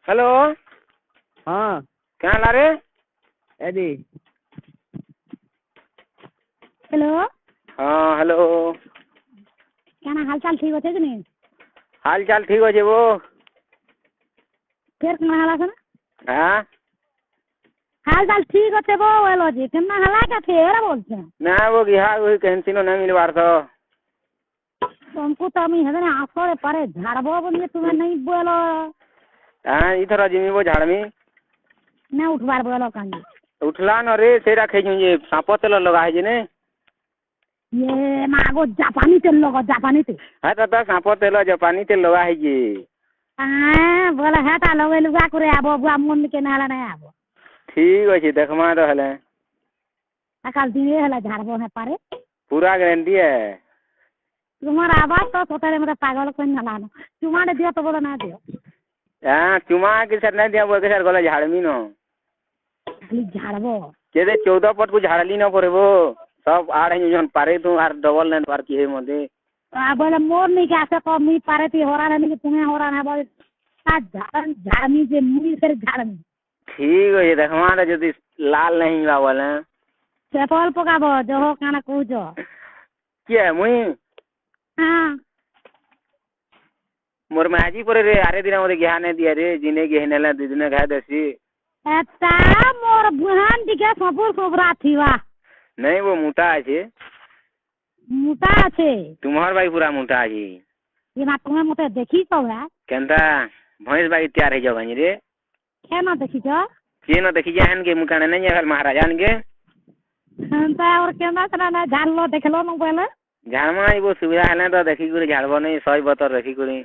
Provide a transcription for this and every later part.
hello हाँ क्या ला रे एदी हेलो हाँ हेलो क्या ना हाल चाल ठीक अच्छे कि नहीं हाल चाल ठीक अच्छे वो फिर कना हाला कना हाँ हाल चाल ठीक अच्छे वो वेलो जी कना हाला का फेर बोलते हैं ना वो गिहा वही कैंसिनो नहीं मिलवार था तुमको तो मैं है ना आसो परे झाड़बो बोलिए तुम्हें नहीं बोलो हाँ इधर जिमी वो झाड़ में ना उठवार बोलो कांजी उठला न रे सेरा खेजू ये सांपो तेल लगा है जी ने ये मागो जापानी तेल लोगो जापानी तेल हाँ तो सांपो तेल जापानी तेल लगा है जी बोले है ता लोगे लुगा करे आबो बुआ मन के नाला नहीं आबो ठीक अच्छे देखमा रहले अकाल दिन हला झाड़बो है पारे पूरा गारंटी है तुम्हारा आवाज तो सोते मेरे पागल को नला नो तुम्हारे दिया तो बोलो ना दियो हाँ चुमा के सर नहीं दिया वो के सर गला झाड़ में न खाली झाड़बो केदे 14 पट को झाड़ली न पड़े वो सब आ रहे हैं पारे तू आर डबल लाइन पार की है मधे बोले मोर नहीं के आसे तो मी पारे थी हो रहा है नहीं तुम्हें हो रहा है बोले झाड़मी जे मुड़ी से झाड़मी ठीक है देखमा रे यदि लाल नहीं बा बोले पेट्रोल पकाबो जो हो काना कूजो क्या मुई हाँ मोर माजी पर रे आरे दिन मोरे गया नहीं दिया रे जिने के नेला दिन घा देसी एता मोर बुहान दिखे सबुर सबरा थीवा नहीं वो मोटा है मोटा আছে तुम्हार भाई पूरा मोटा है ये ना तुम्हें मते देखी तो है केनता भैंस भाई तैयार है जाओ रे क्या ना देखी जो के न देखी जान के मुकाने नहीं है महाराजान के हंता और केना सना ना झाड़ लो देख लो न पहले झाड़मा वो सुविधा है ना तो देखी गुरी झाड़बो नहीं सही बतर देखी गुरी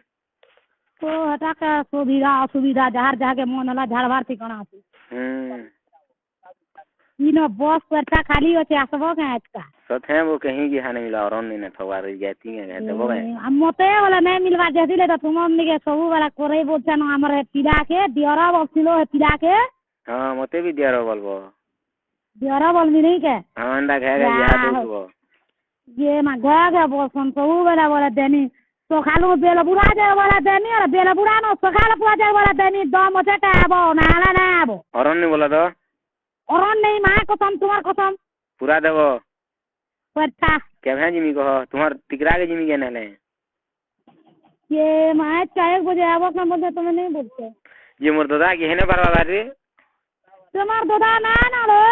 तो हटा का सुविधा असुविधा जहर जहाँ के मन होला झाड़बार ठिकाना हम्म इनो बस परचा खाली होचे आसबो के आज का सथे वो कहीं की हाने मिला और नहीं न थवार जाती है तो वो हम मोते वाला नहीं मिलवा जदी ले तो तुम हमनी के सब वाला कोरे बोलछा न हमर पिला के दियरा बसिलो है पिला के हां मते भी दियरा बोलबो दियरा बोल मी नहीं के हां अंडा खाएगा या तो ये मा गया बोसन सब वाला वाला देनी तो खालू बेला बुढ़ा जाए वाला देनी और बेला बुढ़ा न सखाल पुआ जाए वाला देनी दम चटा आबो नाला ना आबो और नहीं बोला तो और नहीं मां कसम तुम्हार कसम पूरा देबो पत्ता क्या है जिमी को तुम्हार तिकरा के जिमी के नले ये मां 4 बजे आबो ना बोलते तुम्हें नहीं बोलते ये मोर दादा के हेने परवा रे तुम्हार दादा ना रो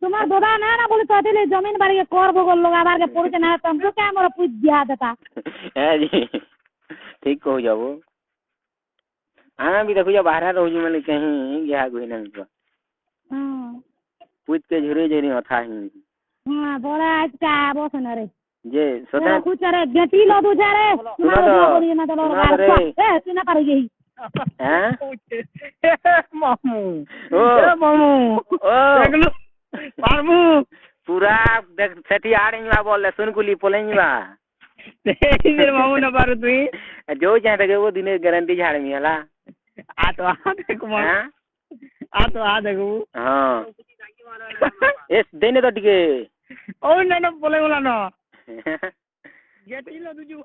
तुम्हार दादा ना बोले तो दिले जमीन बाड़ी के कोर भगल लोग आबार के पुर के ना तुमको क्या मोर पूछ दिया देता है जी ठीक को जाबो आना भी देखो जा बाहर रहो जी मैं कहीं गया कोई नहीं तो हां पूछ के झुरे झुरे अथा ही हां बोला आज का आबो सना रे जे सदा कुछ रे बेटी लो दूजा रे तुम्हार बोली ना तो लोग ए तू ना पर गई हैं मामू ओ मामू ओ देख लो मामू पूरा देख सेठी आ रही बा बोल सुन कुली पोलेंगी बा तेरे मामू न पारो तू जो चाहे तो वो दिन गारंटी झाड़ में हला आ तो आ देखो मामू आ तो आ देखो हां एस देने तो टिके ओ न न बोले बोला न गेटी लो तुझू